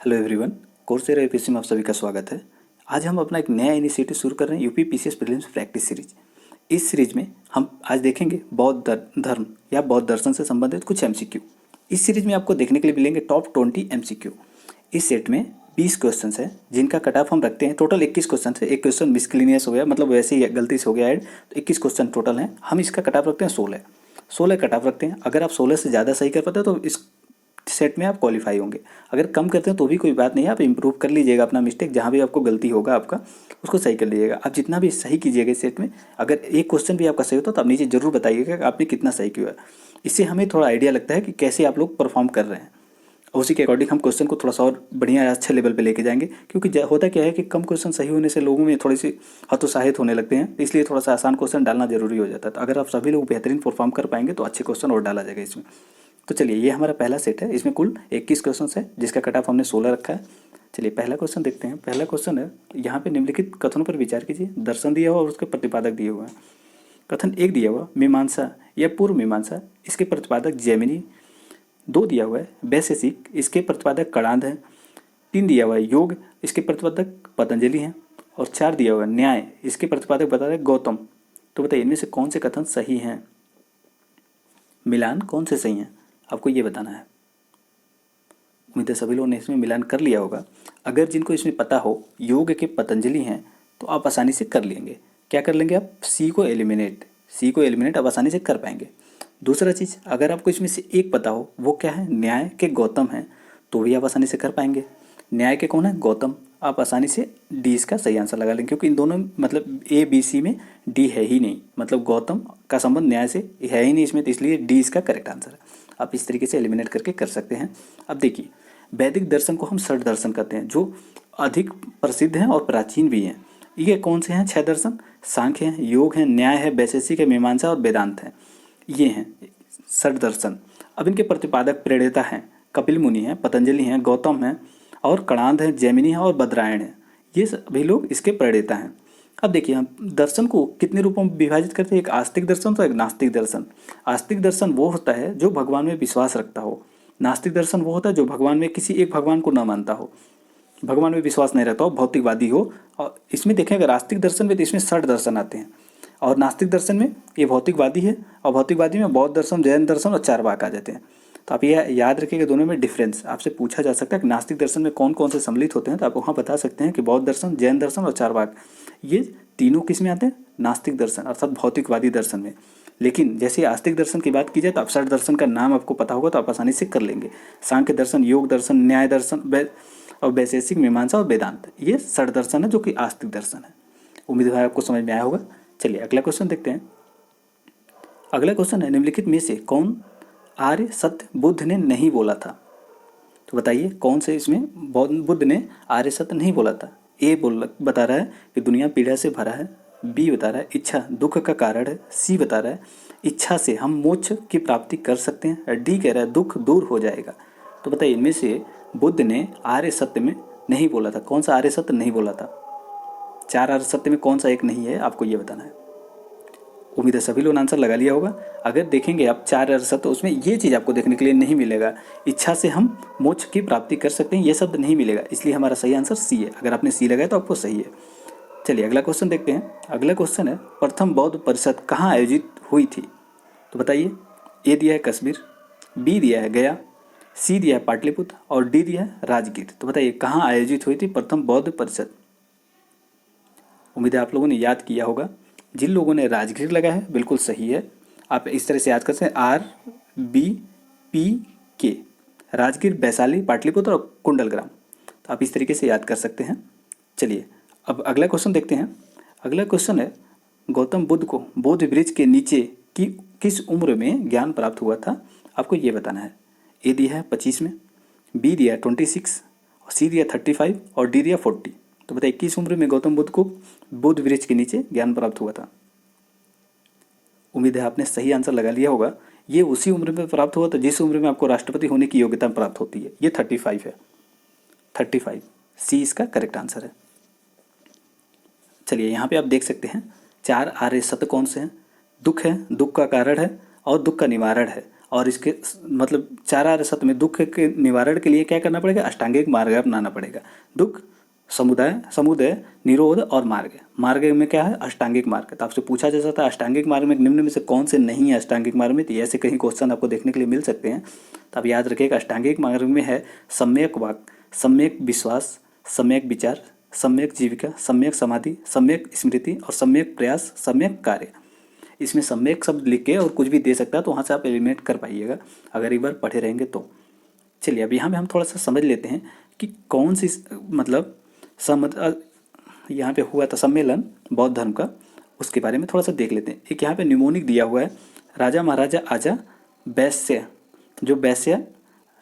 Hello everyone, Coursera UPSC में आप सभी का स्वागत है। आज हम अपना एक नया इनिशिएटिव शुरू कर रहे हैं, UP PCS prelims practice series. इस सीरीज में हम आज देखेंगे बौद्ध धर्म या बौद्ध दर्शन से संबंधित कुछ एमसीक्यू। इस सीरीज में आपको देखने के लिए मिलेंगे टॉप 20 एमसीक्यू। इस सेट में 20 क्वेश्चन है जिनका कट ऑफ हम रखते हैं। टोटल 21 क्वेश्चन है। एक क्वेश्चन मिसक्लिनियस हो गया, मतलब वैसे ही गलती से हो गया ऐड, तो 21 क्वेश्चन टोटल हैं। हम इसका कट ऑफ रखते हैं 16 कट ऑफ रखते हैं। अगर आप 16 से ज़्यादा सही कर पाते हो तो इस सेट में आप क्वालिफाई होंगे। अगर कम करते हैं तो भी कोई बात नहीं है, आप इंप्रूव कर लीजिएगा अपना मिस्टेक। जहाँ भी आपको गलती होगा आपका उसको सही कर लीजिएगा। आप जितना भी सही कीजिएगा इस सेट में, अगर एक क्वेश्चन भी आपका सही होता तो आप नीचे जरूर बताइएगा कि आपने कितना सही किया है। इससे हमें थोड़ा आइडिया लगता है कि कैसे आप लोग परफॉर्म कर रहे हैं, और उसी के अकॉर्डिंग हम क्वेश्चन को थोड़ा सा और बढ़िया अच्छे लेवल पे लेके जाएंगे। क्योंकि होता क्या है कि कम क्वेश्चन सही होने से लोगों में थोड़ी सी हतोत्साहित होने लगते हैं, इसलिए थोड़ा सा आसान क्वेश्चन डालना जरूरी हो जाता है। तो अगर आप सभी लोग बेहतरीन परफॉर्म कर पाएंगे तो अच्छे क्वेश्चन और डाला जाएगा इसमें। तो चलिए, ये हमारा पहला सेट है। इसमें कुल 21 क्वेश्चन है जिसका कट ऑफ हमने 16 रखा है। चलिए पहला क्वेश्चन देखते हैं। पहला क्वेश्चन है, यहाँ पे निम्नलिखित कथनों पर विचार कीजिए। दर्शन दिया हुआ और उसके प्रतिपादक दिए हुए हैं। कथन 1 दिया हुआ, मीमांसा या पूर्व मीमांसा, इसके प्रतिपादक जैमिनी। 2 दिया हुआ है वैशेषिक, इसके प्रतिपादक कणाद है। 3 दिया हुआ है योग, इसके प्रतिपादक पतंजलि हैं। और 4 दिया हुआ है न्याय, इसके प्रतिपादक बता रहे गौतम। तो बताइए इनमें से कौन से कथन सही हैं, मिलान कौन से सही हैं, आपको ये बताना है। उम्मीद है सभी लोगों ने इसमें मिलान कर लिया होगा। अगर जिनको इसमें पता हो योग के पतंजलि हैं तो आप आसानी से कर लेंगे। क्या कर लेंगे आप? सी को एलिमिनेट आप आसानी से कर पाएंगे। दूसरा चीज़, अगर आपको इसमें से एक पता हो, वो क्या है? न्याय के गौतम है, तो भी आप आसानी से कर पाएंगे। न्याय के कौन है? गौतम। आप आसानी से डी इसका सही आंसर लगा लेंगे, क्योंकि इन दोनों मतलब ए बी सी में डी है ही नहीं, मतलब गौतम का संबंध न्याय से है ही नहीं इसमें, तो इसलिए डी इसका करेक्ट आंसर है। आप इस तरीके से एलिमिनेट करके कर सकते हैं। अब देखिए, वैदिक दर्शन को हम षट दर्शन कहते हैं, जो अधिक प्रसिद्ध हैं और प्राचीन भी हैं। ये कौन से हैं? 6 दर्शन। सांख्य है, योग है, न्याय है, वैशेषिक है, मीमांसा और वेदांत है। ये हैं षट दर्शन। अब इनके प्रतिपादक प्रणेता हैं कपिल मुनि हैं, पतंजलि हैं, गौतम हैं, और कणाद है, जैमिनी है और बद्रायण है। ये सभी लोग इसके प्रणेता हैं। अब देखिए, हम दर्शन को कितने रूपों में विभाजित करते हैं? एक आस्तिक दर्शन तो एक नास्तिक दर्शन। आस्तिक दर्शन वो होता है जो भगवान में विश्वास रखता हो। नास्तिक दर्शन वो होता है जो भगवान में किसी एक भगवान को न मानता हो, भगवान में विश्वास नहीं रहता हो, भौतिकवादी हो। और इसमें देखें, अगर आस्तिक दर्शन में तो इसमें 60 दर्शन आते हैं, और नास्तिक दर्शन में ये भौतिकवादी है, और भौतिकवादी में बौद्ध दर्शन, जैन दर्शन और चारवाक आ जाते हैं। तो आप ये याद रखिएगा, दोनों में डिफरेंस आपसे पूछा जा सकता है कि नास्तिक दर्शन में कौन कौन से सम्मिलित होते हैं, तो आप वहाँ बता सकते हैं कि बौद्ध दर्शन, जैन दर्शन और चारवाक, ये तीनों किस में आते हैं? नास्तिक दर्शन अर्थात भौतिकवादी दर्शन में। लेकिन जैसे आस्तिक दर्शन की बात की जाए तो आप षट दर्शन का नाम आपको पता होगा तो आप आसानी से कर लेंगे। सांख्य दर्शन, योग दर्शन, न्याय दर्शन और वैशेषिक, मीमांसा और वेदांत, ये षट दर्शन है जो कि आस्तिक दर्शन है। उम्मीद है आपको समझ में आया होगा। चलिए अगला क्वेश्चन देखते हैं। अगला क्वेश्चन है, निम्नलिखित में से कौन आर्य सत्य बुद्ध ने नहीं बोला था? तो बताइए कौन से इसमें बुद्ध ने आर्य सत्य नहीं बोला था? ए बता रहा है कि दुनिया पीड़ा से भरा है। बी बता रहा है इच्छा दुख का कारण है। सी बता रहा है इच्छा से हम मोक्ष की प्राप्ति कर सकते हैं। और डी कह रहा है दुख दूर हो जाएगा। तो बताइए इनमें से बुद्ध ने आर्य सत्य में नहीं बोला था, कौन सा आर्य सत्य नहीं बोला था? 4 आर्य सत्य में कौन सा एक नहीं है, आपको ये बताना है। उम्मीद है सभी लोगों ने आंसर लगा लिया होगा। अगर देखेंगे आप 4 आर्य सत्य, उसमें ये चीज़ आपको देखने के लिए नहीं मिलेगा, इच्छा से हम मोक्ष की प्राप्ति कर सकते हैं, ये शब्द नहीं मिलेगा। इसलिए हमारा सही आंसर सी है। अगर आपने सी लगाया तो आपको सही है। चलिए अगला क्वेश्चन देखते हैं। अगला क्वेश्चन है, प्रथम बौद्ध परिषद कहाँ आयोजित हुई थी? तो बताइए, ए दिया है कश्मीर, बी दिया है गया, सी दिया है पाटलिपुत्र और डी दिया है राजगीर। तो बताइए कहाँ आयोजित हुई थी प्रथम बौद्ध परिषद? उम्मीद है आप लोगों ने याद किया होगा। जिन लोगों ने राजगीर लगा है बिल्कुल सही है। आप इस तरह से याद कर सकते हैं, RBPK, राजगीर, वैशाली, पाटलिपुत्र और कुंडलग्राम। तो आप इस तरीके से याद कर सकते हैं। चलिए अब अगला क्वेश्चन देखते हैं। अगला क्वेश्चन है, गौतम बुद्ध को बोधि वृक्ष के नीचे की किस उम्र में ज्ञान प्राप्त हुआ था? आपको ये बताना है। ए दिया है 25 में, बी दिया है 26, सी दिया 35 और डी दिया 40। तो बताइए किस उम्र में गौतम बुद्ध को बोधि वृक्ष के नीचे ज्ञान प्राप्त हुआ था? उम्मीद है आपने सही आंसर लगा लिया होगा। ये उसी उम्र में प्राप्त हुआ था जिस उम्र में आपको राष्ट्रपति होने की योग्यता प्राप्त होती है। ये 35 है, 35, सी इसका करेक्ट आंसर है। चलिए यहाँ पे आप देख सकते हैं 4 आर्य सत्य कौन से हैं? दुख है, दुख का कारण है और दुख का निवारण है, और इसके मतलब चार आर्य सत्य में दुख के निवारण के लिए क्या करना पड़ेगा, अष्टांगिक मार्ग अपनाना पड़ेगा। दुख, समुदाय, समुदय, निरोध और मार्ग। मार्ग में क्या है, अष्टांगिक मार्ग। तो आपसे पूछा जा सकता है अष्टांगिक मार्ग में निम्न में से कौन से नहीं है अष्टांगिक मार्ग में, तो ऐसे कहीं क्वेश्चन आपको देखने के लिए मिल सकते हैं। तो आप याद रखिएगा अष्टांगिक मार्ग में है सम्यक वाक, सम्यक विश्वास, सम्यक विचार, सम्यक जीविका, सम्यक समाधि, सम्यक स्मृति और सम्यक प्रयास, सम्यक कार्य। इसमें सम्यक शब्द लिख के और कुछ भी दे सकता है, तो वहाँ से आप एलिमिनेट कर पाइएगा अगर एक बार पढ़े रहेंगे तो। चलिए अब यहाँ पे हम थोड़ा सा समझ लेते हैं कि कौन सी मतलब यहाँ पे हुआ था सम्मेलन बौद्ध धर्म का, उसके बारे में थोड़ा सा देख लेते हैं। एक यहाँ पे न्यूमोनिक दिया हुआ है, राजा महाराजा आजा वैश्य, जो वैश्य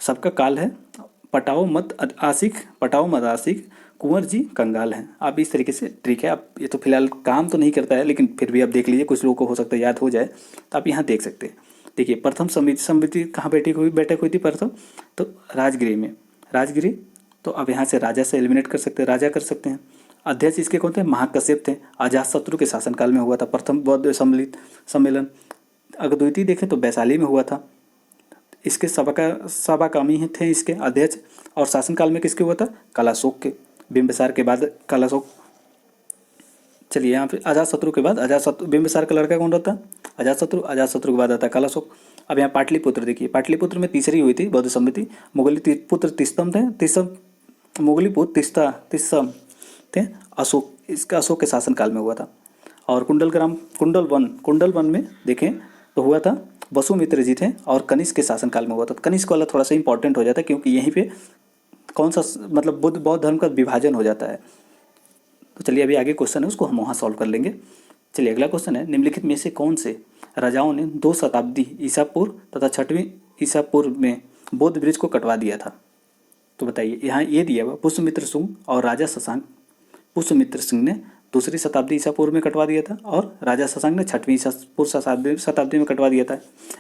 सबका काल है, पटाओ मत आशिक, पटाओ मत आशिक, कुंवर जी कंगाल हैं। आप इस तरीके से ट्रिक है, आप ये तो फिलहाल काम तो नहीं करता है लेकिन फिर भी आप देख लीजिए, कुछ लोगों को हो सकता है याद हो जाए, तो आप यहाँ देख सकते हैं। देखिए प्रथम समिति कहाँ बैठक हुई थी प्रथम, तो राजगृह में, राजगृह। तो अब यहाँ से राजा से एलिमिनेट कर सकते हैं, राजा कर सकते हैं। अध्यक्ष इसके कौन थे, महाकश्यप थे, अजातशत्रु के शासनकाल में हुआ था प्रथम बौद्ध सम्मेलन। अगर द्वितीय देखें तो वैशाली में हुआ था। इसके सभाकामी थे इसके अध्यक्ष, और शासनकाल में किसके हुआ था, कालाशोक के, बिंबिसार के बाद कालाशोक। चलिए यहाँ पे अजातशत्रु के बाद अजातशत्रु, बिंबिसार का लड़का कौन रहता है, अजातशत्रु, अजातशत्रु के बाद आता है कालाशोक। अब यहाँ पाटलिपुत्र देखिए, पाटलिपुत्र में तीसरी हुई थी बौद्ध सम्मति। मुगली पुत्र तिस्तम थे, मुगली पुत्र तिस्तम थे, अशोक, इसका अशोक के शासनकाल में हुआ था। और कुंडल वन में देखें तो हुआ था वसुमित्र जी थे, और कनिष्क के शासनकाल में हुआ था। कनिष्क वाला थोड़ा सा इंपॉर्टेंट हो जाता है क्योंकि यहीं पे कौन सा मतलब बौद्ध धर्म का विभाजन हो जाता है। तो चलिए अभी आगे क्वेश्चन है उसको हम वहाँ सॉल्व कर लेंगे। चलिए अगला क्वेश्चन है, निम्नलिखित में से कौन से राजाओं ने 2 शताब्दी ईसा पूर्व तथा 6वीं ईसा पूर्व में बौद्ध ब्रिज को कटवा दिया था। तो बताइए, यहाँ ये दिया हुआ पुष्यमित्र शुंग और राजा शशांक। पुष्यमित्र सिंह ने 2री शताब्दी ईसा पूर्व में कटवा दिया था, और राजा शशांक ने 6वीं शताब्दी में कटवा दिया था,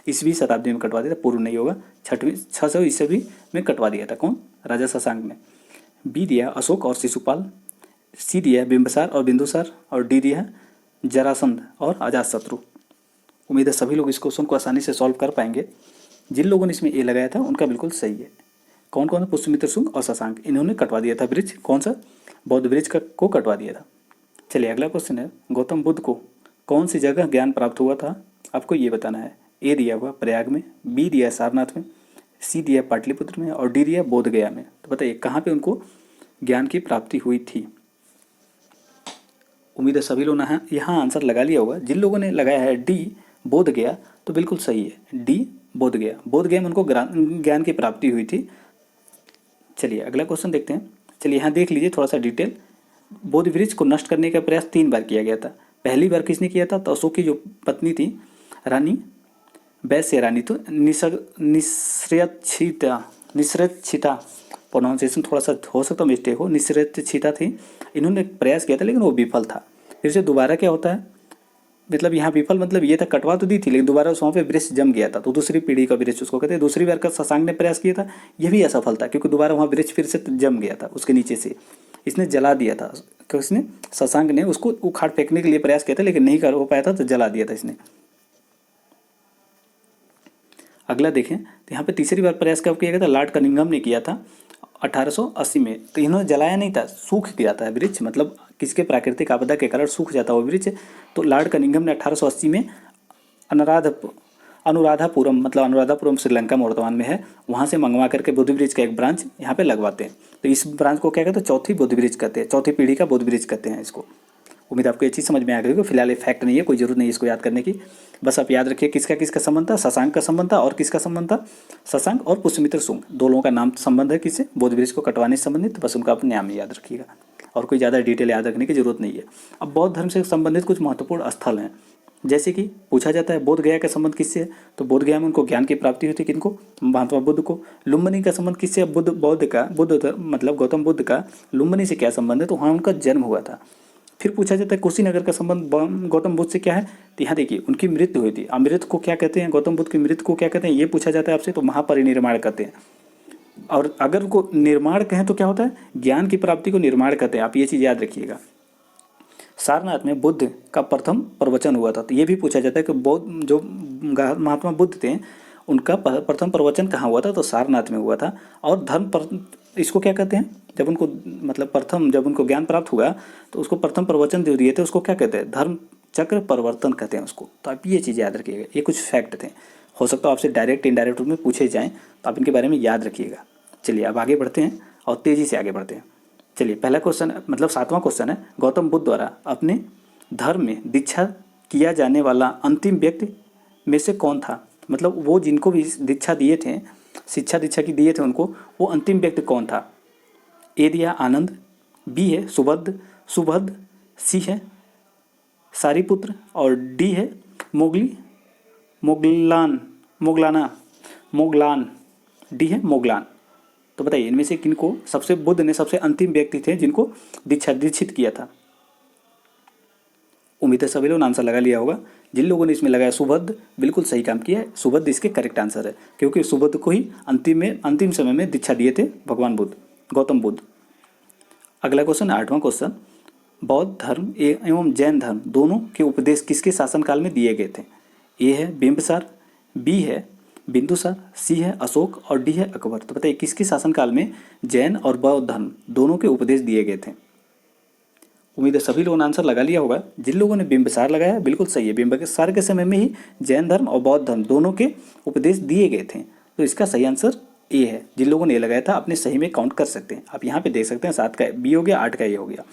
ईसवी शताब्दी में कटवा दिया था, पूर्व नहीं होगा, 600 ईस्वी में कटवा दिया था। कौन, राजा शशांक ने। बी दिया अशोक और शिशुपाल, सी दिया बिंबिसार और बिंदुसार, और डी दिया जरासंध और अजातशत्रु। उम्मीद है सभी लोग इस क्वेश्चन को आसानी से सॉल्व कर पाएंगे। जिन लोगों ने इसमें ए लगाया था उनका बिल्कुल सही है। कौन कौन है, पुष्यमित्र शुंग और शशांक, इन्होंने कटवा दिया था ब्रिज, कौन सा, बौद्ध ब्रिज को कटवा दिया था। चलिए अगला क्वेश्चन है, गौतम बुद्ध को कौन सी जगह ज्ञान प्राप्त हुआ था, आपको ये बताना है। ए दिया हुआ प्रयाग में, बी दिया सारनाथ में, सी दिया पाटलिपुत्र में, और डी दिया बोध गया में। तो बताइए कहाँ पे उनको ज्ञान की प्राप्ति हुई थी। उम्मीद है सभी लोगों ने यहाँ आंसर लगा लिया होगा। जिन लोगों ने लगाया है डी बोध गया तो बिल्कुल सही है, डी बोध गया, बोध गया में उनको ज्ञान की प्राप्ति हुई थी। चलिए अगला क्वेश्चन देखते हैं। चलिए यहाँ देख लीजिए थोड़ा सा डिटेल। बोध ब्रिज को नष्ट करने का प्रयास 3 बार किया गया था। पहली बार किसने किया था, तो अशोक की जो पत्नी थी रानी वैश्य रानी, तो निसृतछिता प्रोनाउंसिएशन थोड़ा सा हो सकता मिस्टेक हो, निसृतछिता थी, इन्होंने प्रयास किया था लेकिन वो विफल था। फिर से दोबारा क्या होता है, मतलब यहाँ विफल मतलब ये था, कटवा तो दी थी लेकिन दोबारा वहाँ पे वृक्ष जम गया था, तो दूसरी पीढ़ी का वृक्ष उसको कहते हैं। दूसरी बार का शशांक ने प्रयास किया था, यह भी असफल था क्योंकि दोबारा वहाँ वृक्ष फिर से जम गया था उसके नीचे से, इसने जला दिया था। किसने, शशांक ने उसको उखाड़ फेंकने के लिए प्रयास किया था लेकिन नहीं कर हो पाया था, तो जला दिया था इसने। अगला देखें तो यहाँ पे तीसरी बार प्रयास कब किया गया था, लॉर्ड कनिंघम ने किया था 1880 में। तो इन्होंने जलाया नहीं था, सूख गया था वृक्ष, मतलब किसके प्राकृतिक आपदा के कारण सूख जाता है वो वृक्ष। तो लॉर्ड कनिंघम ने 1880 में अनुराधापुरम, मतलब अनुराधापुरम श्रीलंका में वर्तमान में है, वहाँ से मंगवा करके बुद्ध ब्रिज का एक ब्रांच यहाँ पे लगवाते हैं। तो इस ब्रांच को क्या कहते हैं, चौथी बुद्ध ब्रिज कहते हैं, चौथी पीढ़ी का बुद्ध ब्रिज कहते हैं इसको। उम्मीद आपको ये चीज़ समझ में आ गई होगी। फिलहाल ये फैक्ट नहीं है, कोई जरूरत नहीं है इसको याद करने की, बस आप याद रखिए किसका किसका संबंध था, शशांक का संबंध था, और किसका संबंध था, शशांक और पुष्यमित्र शुंग, दो लोगों का नाम संबंध है किससे, बौद्ध ब्रिज को कटवाने से संबंधित। बस उनका अपने नाम याद रखिएगा और कोई ज़्यादा डिटेल याद रखने की जरूरत नहीं है। अब बौद्ध धर्म से संबंधित कुछ महत्वपूर्ण स्थल हैं, जैसे कि पूछा जाता है बोध गया का संबंध किससे है, तो बोध गया में उनको ज्ञान की प्राप्ति हुई थी, किनको, महात्मा बुद्ध को। लुम्बिनी का संबंध किससे है, बुद्ध मतलब गौतम बुद्ध का लुम्बिनी से क्या संबंध है, तो वहाँ उनका जन्म हुआ था। फिर पूछा जाता है कुशीनगर का संबंध गौतम बुद्ध से क्या है, तो यहाँ देखिए उनकी मृत्यु हुई थी। अमृत को क्या कहते हैं, गौतम बुद्ध की मृत्यु को क्या कहते हैं, ये पूछा जाता है आपसे, तो महापरिनिर्माण कहते हैं। और अगर उनको निर्माण कहें तो क्या होता है, ज्ञान की प्राप्ति को निर्माण कहते हैं, आप ये चीज़ याद रखिएगा। सारनाथ में बुद्ध का प्रथम प्रवचन हुआ था, तो ये भी पूछा जाता है कि बौद्ध जो महात्मा बुद्ध थे उनका प्रथम प्रवचन कहाँ हुआ था, तो सारनाथ में हुआ था। और धर्म इसको क्या कहते हैं, जब उनको मतलब प्रथम जब उनको ज्ञान प्राप्त हुआ तो उसको प्रथम प्रवचन जो दिए थे उसको क्या कहते हैं, धर्म चक्र प्रवर्तन कहते हैं उसको। तो आप ये चीज़ याद रखिएगा, ये कुछ फैक्ट थे, हो सकता है आपसे डायरेक्ट इनडायरेक्ट रूप में पूछे जाएँ, तो आप इनके बारे में याद रखिएगा। चलिए अब आगे बढ़ते हैं और तेज़ी से आगे बढ़ते हैं। चलिए पहला क्वेश्चन मतलब 7वां क्वेश्चन है, गौतम बुद्ध द्वारा अपने धर्म में दीक्षा किया जाने वाला अंतिम व्यक्ति में से कौन था। मतलब वो जिनको भी दीक्षा दिए थे, शिक्षा दीक्षा की दिए थे उनको, वो अंतिम व्यक्ति कौन था। ए दिया आनंद, बी है सुभद्र, सी है सारिपुत्र और डी है मोगलान, डी है मोगलान। तो बताइए इनमें से किनको सबसे बुद्ध ने सबसे अंतिम व्यक्ति थे जिनको दीक्षित किया था। उम्मीद है सभी लोगों ने आंसर लगा लिया होगा। जिन लोगों ने इसमें लगाया सुभद्र, बिल्कुल सही काम किया है, सुभद्र इसके करेक्ट आंसर है, क्योंकि सुभद्र को ही अंतिम समय में दीक्षा दिए थे भगवान बुद्ध, गौतम बुद्ध। अगला क्वेश्चन 8वां क्वेश्चन, बौद्ध धर्म एवं जैन धर्म दोनों के उपदेश किसके शासनकाल में दिए गए थे। ए है बिंबिसार, बी है बिंदुसार, सी है अशोक और डी है अकबर। तो बताइए किसके शासनकाल में जैन और बौद्ध धर्म दोनों के उपदेश दिए गए थे। उम्मीद है सभी लोगों ने आंसर लगा लिया होगा। जिन लोगों ने बिंबिसार लगाया बिल्कुल सही है, बिंबिसार के समय में ही जैन धर्म और बौद्ध धर्म दोनों के उपदेश दिए गए थे, तो इसका सही आंसर ए है। जिन लोगों ने ये लगाया था अपने सही में काउंट कर सकते हैं, आप यहाँ पे देख सकते हैं 7 का बी हो गया, 8 का ए हो गया।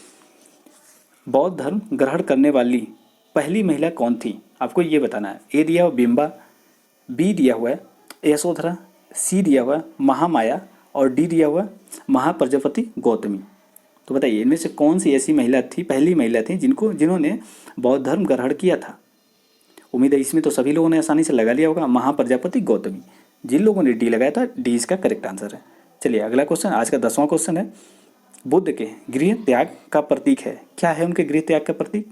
बौद्ध धर्म ग्रहण करने वाली पहली महिला कौन थी, आपको ये बताना है। ए दिया हुआ बिंबा, बी दिया हुआ है यशोधरा, सी दिया हुआ है महामाया और डी दिया हुआ महाप्रजापति गौतमी। तो बताइए इनमें से कौन सी ऐसी महिला थी, पहली महिला थी जिन्होंने बौद्ध धर्म ग्रहण किया था। उम्मीद है इसमें तो सभी लोगों ने आसानी से लगा लिया होगा, महाप्रजापति गौतमी। जिन लोगों ने डी लगाया था डी इसका करेक्ट आंसर है। चलिए अगला क्वेश्चन, आज का 10वां क्वेश्चन है, बुद्ध के गृह त्याग का प्रतीक है, क्या है उनके गृह त्याग का प्रतीक।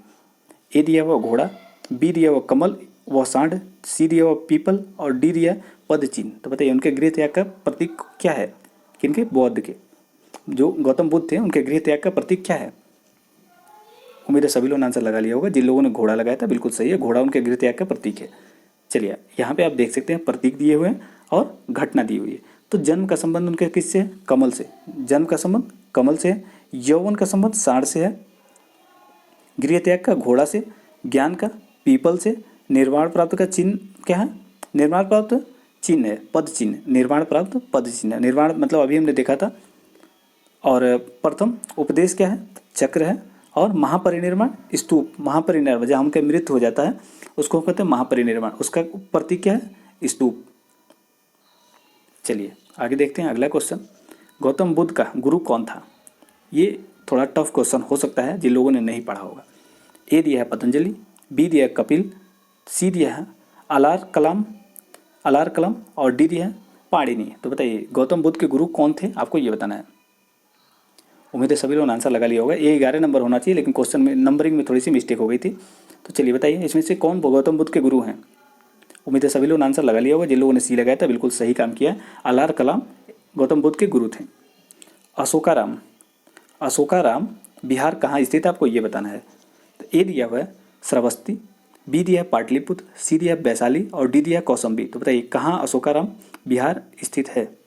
ए दिया हुआ घोड़ा, बी दिया हुआ कमल व सांड, सी दिया हुआ पीपल और डी दिया पद चिन्ह। तो बताइए उनके गृह त्याग का प्रतीक क्या है, किनके, बौद्ध के, जो गौतम बुद्ध थे उनके गृह त्याग का प्रतीक क्या है। उम्मीद है सभी लोगों ने आंसर लगा लिया होगा। जिन लोगों ने घोड़ा लगाया था बिल्कुल सही है, घोड़ा उनके गृह त्याग का प्रतीक है। चलिए यहाँ पे आप देख सकते हैं प्रतीक दिए हुए हैं और घटना दी हुई है। तो जन्म का संबंध उनके किससे है, कमल से, जन्म का संबंध कमल से है, यौवन का संबंध सांड से है, गृह त्याग का घोड़ा से, ज्ञान का पीपल से, निर्वाण प्राप्त का चिन्ह क्या है, निर्वाण प्राप्त चिन्ह है पद चिन्ह, निर्वाण प्राप्त पद चिन्ह, निर्वाण मतलब अभी हमने देखा था। और प्रथम उपदेश क्या है, चक्र है, और महापरिनिर्वाण स्तूप, महापरिनिर्वाण जहाँ उनका मृत्यु हो जाता है उसको कहते हैं महापरिनिर्वाण, उसका प्रतीक क्या है, स्तूप। चलिए आगे देखते हैं अगला क्वेश्चन, गौतम बुद्ध का गुरु कौन था। ये थोड़ा टफ क्वेश्चन हो सकता है जिन लोगों ने नहीं पढ़ा होगा। ए दिया है पतंजलि, बी दिया है कपिल, सी दिया है अलार कलम और डी दिया है पाणिनि। तो बताइए गौतम बुद्ध के गुरु कौन थे, आपको ये बताना है। उम्मीद है सभी लोगों ने आंसर लगा लिया होगा। ये 11 नंबर होना चाहिए, लेकिन क्वेश्चन में नंबरिंग में थोड़ी सी मिस्टेक हो गई थी। तो चलिए बताइए इसमें से कौन गौतम बुद्ध के गुरु हैं। उम्मीद है सभी लोगों ने आंसर लगा लिया होगा। जिन लोगों ने सी लगाया था बिल्कुल सही काम किया, अलार कलाम गौतम बुद्ध के गुरु थे। अशोकाराम बिहार कहाँ स्थित है, आपको ये बताना है। तो ए दिया हुआ है श्रावस्ती, बी दिया है पाटलिपुत्र, सी दिया है वैशाली और डी दिया है कौशाम्बी। तो बताइए कहाँ अशोकाराम बिहार स्थित है।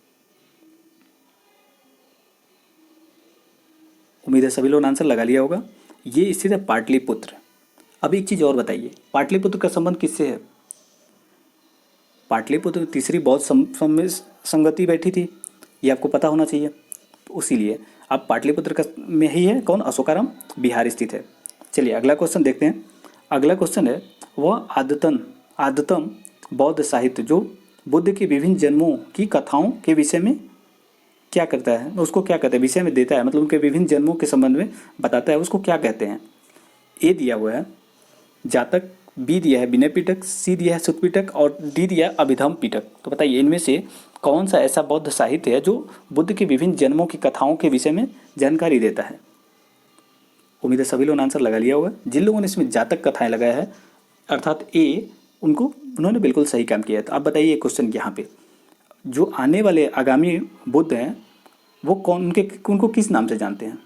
उम्मीद है सभी लोगों ने आंसर लगा लिया होगा। ये स्थित है पाटलिपुत्र। अब एक चीज़ और बताइए, पाटलिपुत्र का संबंध किससे है। पाटलिपुत्र तीसरी बौद्ध संगति बैठी थी, ये आपको पता होना चाहिए। तो इसीलिए अब पाटलिपुत्र का में ही है कौन, अशोकाराम बिहार स्थित है। चलिए अगला क्वेश्चन देखते हैं। अगला क्वेश्चन है वह आदतम बौद्ध साहित्य जो बुद्ध के विभिन्न जन्मों की कथाओं के विषय में क्या करता है, उसको क्या कहते हैं, विषय में देता है, मतलब उनके विभिन्न जन्मों के संबंध में बताता है, उसको क्या कहते हैं। ए दिया हुआ है जातक, बी दिया है विनय पिटक, सी दिया है सुत पिटक और डी दिया है अभिधम पिटक। तो बताइए इनमें से कौन सा ऐसा बौद्ध साहित्य है जो बुद्ध के विभिन्न जन्मों की कथाओं के विषय में जानकारी देता है। उम्मीद है सभी लोगों ने आंसर लगा लिया होगा। जिन लोगों ने इसमें जातक कथाएं लगाया है अर्थात ए, उन्होंने बिल्कुल सही काम किया है। तो आप बताइए क्वेश्चन यहाँ पे, जो आने वाले आगामी बुद्ध हैं वो उनको किस नाम से जानते हैं।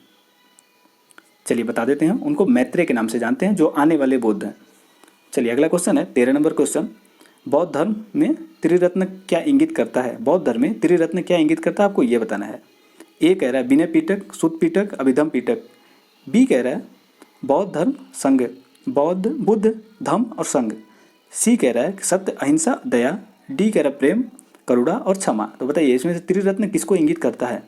चलिए बता देते हैं, उनको मैत्रेय के नाम से जानते हैं जो आने वाले बुद्ध हैं। चलिए अगला क्वेश्चन है 13 नंबर क्वेश्चन, बौद्ध धर्म में त्रिरत्न क्या इंगित करता है? बौद्ध धर्म में त्रिरत्न क्या इंगित करता है, आपको ये बताना है। ए कह रहा है विनय पिटक, सुत पिटक, अभिधम पिटक। बी कह रहा है बौद्ध धर्म संघ, बौद्ध बुद्ध धम्म और संघ। सी कह रहा है सत्य अहिंसा दया। डी कह रहा है प्रेम करुणा और क्षमा। तो बताइए इसमें से त्रिरत्न किसको इंगित करता है?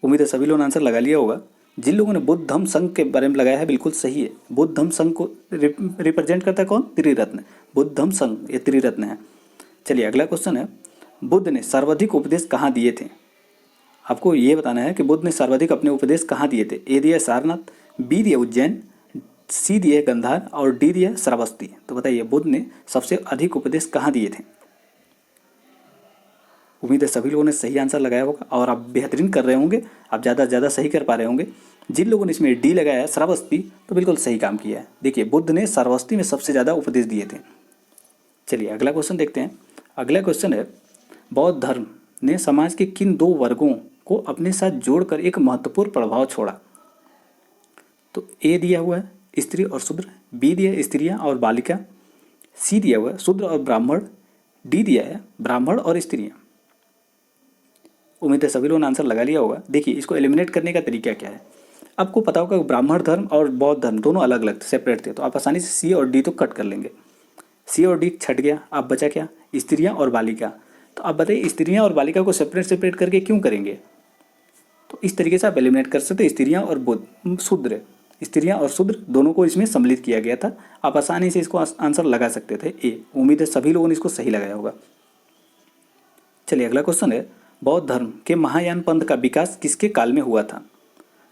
उम्मीद है सभी लोगों ने आंसर लगा लिया होगा। जिन लोगों ने बुद्ध धम्म संघ के बारे में लगाया है बिल्कुल सही है। बुद्ध धम्म संघ को रिप्रेजेंट करता है कौन? त्रिरत्न। बुद्ध धम्म संघ ये त्रिरत्न है। चलिए अगला क्वेश्चन है, बुद्ध ने सर्वाधिक उपदेश कहाँ दिए थे? आपको ये बताना है कि बुद्ध ने सर्वाधिक अपने उपदेश कहाँ दिए थे। ए दिया सारनाथ, बी दिया उज्जैन, सी दिया गंधार और डी दिया श्रावस्ती। तो बताइए बुद्ध ने सबसे अधिक उपदेश कहाँ दिए थे? उम्मीद है सभी लोगों ने सही आंसर लगाया होगा और आप बेहतरीन कर रहे होंगे, आप ज़्यादा से ज़्यादा सही कर पा रहे होंगे। जिन लोगों ने इसमें डी लगाया है श्रावस्ती, तो बिल्कुल सही काम किया है। देखिए बुद्ध ने श्रावस्ती में सबसे ज़्यादा उपदेश दिए थे। चलिए अगला क्वेश्चन देखते हैं। अगला क्वेश्चन है, बौद्ध धर्म ने समाज के किन दो वर्गों को अपने साथ जोड़कर एक महत्वपूर्ण प्रभाव छोड़ा? तो ए दिया हुआ है स्त्री और शूद्र, बी दिया है स्त्रियाँ और बालिका, सी दिया हुआ है शूद्र और ब्राह्मण, डी दिया है ब्राह्मण और स्त्रियाँ। उम्मीद है सभी लोगों ने आंसर लगा लिया होगा। देखिए इसको एलिमिनेट करने का तरीका क्या है, आपको पता होगा ब्राह्मण धर्म और बौद्ध धर्म दोनों अलग अलग सेपरेट थे, तो आप आसानी से सी और डी तो कट कर लेंगे। सी और डी छट गया, अब बचा क्या? स्त्रियाँ और बालिका। तो आप बताइए स्त्रियाँ और बालिका को सेपरेट करके क्यों करेंगे? तो इस तरीके से आप एलिमिनेट कर सकते, स्त्रियाँ और शूद्र, स्त्रियाँ और शूद्र दोनों को इसमें सम्मिलित किया गया था। आप आसानी से इसको आंसर लगा सकते थे ए। उम्मीद है सभी लोगों ने इसको सही लगाया होगा। चलिए अगला क्वेश्चन है, बौद्ध धर्म के महायान पंथ का विकास किसके काल में हुआ था?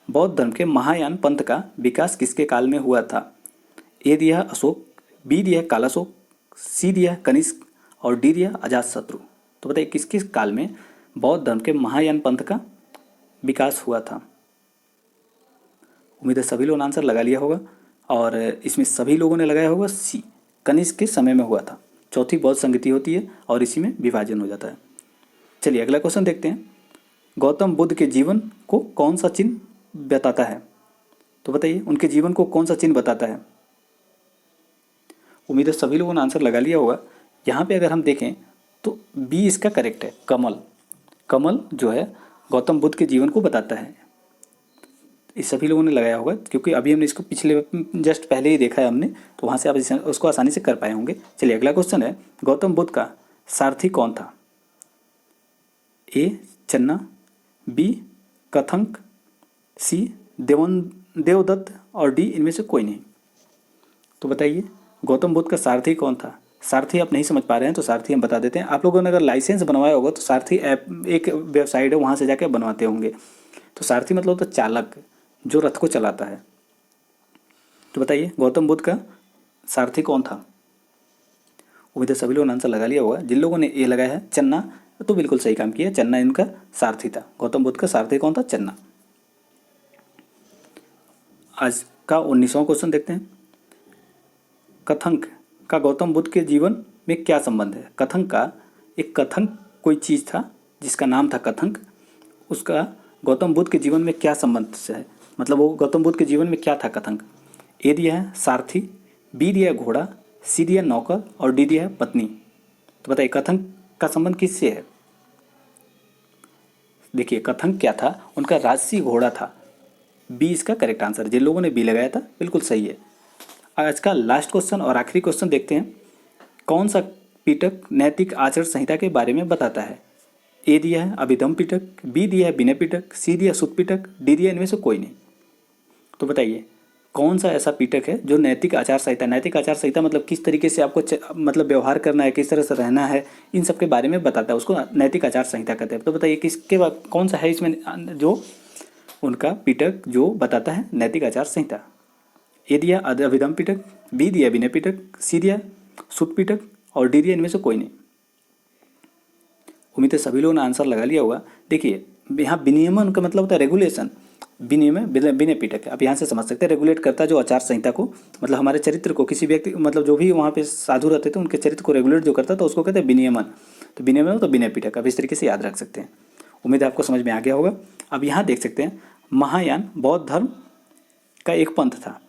बौद्ध धर्म के महायान पंथ का विकास किसके काल में हुआ था? ए दिया अशोक, बी दिया कालाशोक, सी दिया कनिष्क और डी दिया अजातशत्रु। तो बताइए किस किस काल में बौद्ध धर्म के महायान पंथ का विकास हुआ था? उम्मीद है सभी लोगों ने आंसर लगा लिया होगा और इसमें सभी लोगों ने लगाया होगा सी, कनिष्क के समय में हुआ था। चौथी बौद्ध संगति होती है और इसी में विभाजन हो जाता है। चलिए अगला क्वेश्चन देखते हैं, गौतम बुद्ध के जीवन को कौन सा चिन्ह बताता है? तो बताइए उनके जीवन को कौन सा चिन्ह बताता है? उम्मीद है सभी लोगों ने आंसर लगा लिया होगा। यहाँ पे अगर हम देखें तो बी इसका करेक्ट है, कमल। कमल जो है गौतम बुद्ध के जीवन को बताता है। इस सभी लोगों ने लगाया होगा क्योंकि अभी हमने इसको पिछले जस्ट पहले ही देखा है हमने, तो वहाँ से आप उसको आसानी से कर पाए होंगे। चलिए अगला क्वेश्चन है, गौतम बुद्ध का सारथी कौन था? ए चन्ना, बी कथंक, सी देवदत्त और डी इनमें से कोई नहीं। तो बताइए गौतम बुद्ध का सारथी कौन था? सारथी आप नहीं समझ पा रहे हैं तो सारथी हम बता देते हैं। आप लोगों ने अगर लाइसेंस बनवाया होगा तो सारथी ऐप एक वेबसाइट है, वहाँ से जाके बनवाते होंगे। तो सारथी मतलब होता चालक, जो रथ को चलाता है। तो बताइए गौतम बुद्ध का सारथी कौन था? उम्मीद है सभी लोगों ने आंसर लगा लिया होगा। जिन लोगों ने ए लगाया है चन्ना, तो बिल्कुल सही काम किया, चन्ना इनका सारथी था। गौतम बुद्ध का सारथी कौन था? चन्ना। आज का 19वां क्वेश्चन देखते हैं, कथंक का गौतम बुद्ध के जीवन में क्या संबंध है? कथंक का एक कथंक कोई चीज़ था जिसका नाम था कथंक, उसका गौतम बुद्ध के जीवन में क्या संबंध से है? मतलब वो गौतम बुद्ध के जीवन में क्या था कथंक? ए दिया है सारथी, बी दिया है घोड़ा, सी दिया है नौकर और डी दिया है पत्नी। तो बताइए कथंक का संबंध किससे है? देखिए कथंक क्या था, उनका राजसी घोड़ा था। बी इसका करेक्ट आंसर। जिन लोगों ने बी लगाया था बिल्कुल सही है। आज का लास्ट क्वेश्चन और आखिरी क्वेश्चन देखते हैं, कौन सा पिटक नैतिक आचरण संहिता के बारे में बताता है? ए दिया है अभिधम पिटक, बी दिया है विनय पिटक, सी दिया सुत पिटक, डी दिया इनमें से कोई नहीं। तो बताइए कौन सा ऐसा पिटक है जो नैतिक आचार संहिता, नैतिक आचार संहिता मतलब किस तरीके से आपको मतलब व्यवहार करना है, किस तरह से रहना है, इन सब के बारे में बताता है, उसको नैतिक आचार संहिता कहते हैं। तो बताइए किसके बाद कौन सा है इसमें जो उनका पिटक जो बताता है नैतिक आचार संहिता? ए दिया अभिधम पिटक, बी दिया विनय पिटक, सी दिया सुत पिटक और डी दिया इनमें से कोई नहीं। उम्मीद है सभी लोगों ने आंसर लगा लिया होगा। देखिए यहाँ विनियमन का मतलब होता है रेगुलेशन, विनियम विनय पिटक है। आप यहाँ से समझ सकते हैं रेगुलेट करता है जो आचार संहिता को, मतलब हमारे चरित्र को, किसी व्यक्ति मतलब जो भी वहाँ पे साधु रहते थे उनके चरित्र को रेगुलेट जो करता था उसको कहते हैं विनियमन। तो विनियमन तो विनय पिटक, आप इस तरीके से याद रख सकते हैं। उम्मीद है आपको समझ में आ गया होगा। अब यहाँ देख सकते हैं महायान बौद्ध धर्म का एक पंथ था,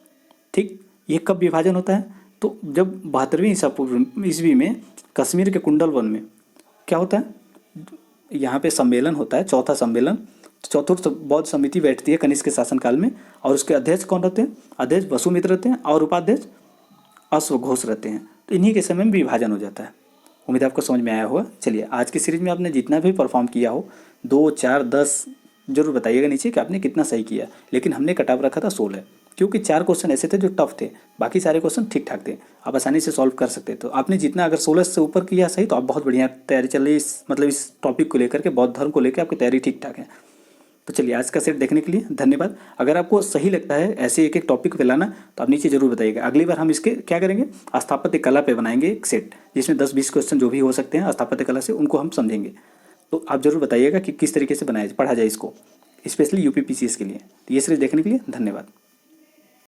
ठीक। ये कब विभाजन होता है? तो जब 72वीं ईसा पूर्व ईस्वी में कश्मीर के कुंडल वन में क्या होता है, यहाँ पे सम्मेलन होता है, चौथा सम्मेलन। चतुर्थ बौद्ध समिति बैठती है कनिष्क के शासनकाल में, और उसके अध्यक्ष कौन रहते हैं? अध्यक्ष वसुमित्र रहते हैं और उपाध्यक्ष अश्वघोष रहते हैं। तो इन्हीं के समय में विभाजन हो जाता है। उम्मीद आपको समझ में आया होगा। चलिए, आज की सीरीज में आपने जितना भी परफॉर्म किया हो 2, 4, 10 जरूर बताइएगा नीचे कि आपने कितना सही किया। लेकिन हमने कट-ऑफ रखा था 16, क्योंकि 4 क्वेश्चन ऐसे थे जो टफ थे, बाकी सारे क्वेश्चन ठीक ठाक थे, आप आसानी से सॉल्व कर सकते। तो आपने जितना अगर 16 से ऊपर किया सही तो आप बहुत बढ़िया तैयारी चल रही है इस टॉपिक को लेकर के, बौद्ध धर्म को लेकर आपकी तैयारी ठीक ठाक है। तो चलिए, आज का सेट देखने के लिए धन्यवाद। अगर आपको सही लगता है ऐसे एक एक टॉपिक पे लाना तो आप नीचे जरूर बताइएगा। अगली बार हम इसके क्या करेंगे, स्थापत्य कला पे बनाएंगे एक सेट, जिसमें 10-20 क्वेश्चन जो भी हो सकते हैं स्थापत्य कला से, उनको हम समझेंगे। तो आप जरूर बताइएगा कि किस तरीके से पढ़ा जाए इसको, स्पेशली यूपी पीसीएस के लिए। तो ये सीरीज देखने के लिए धन्यवाद।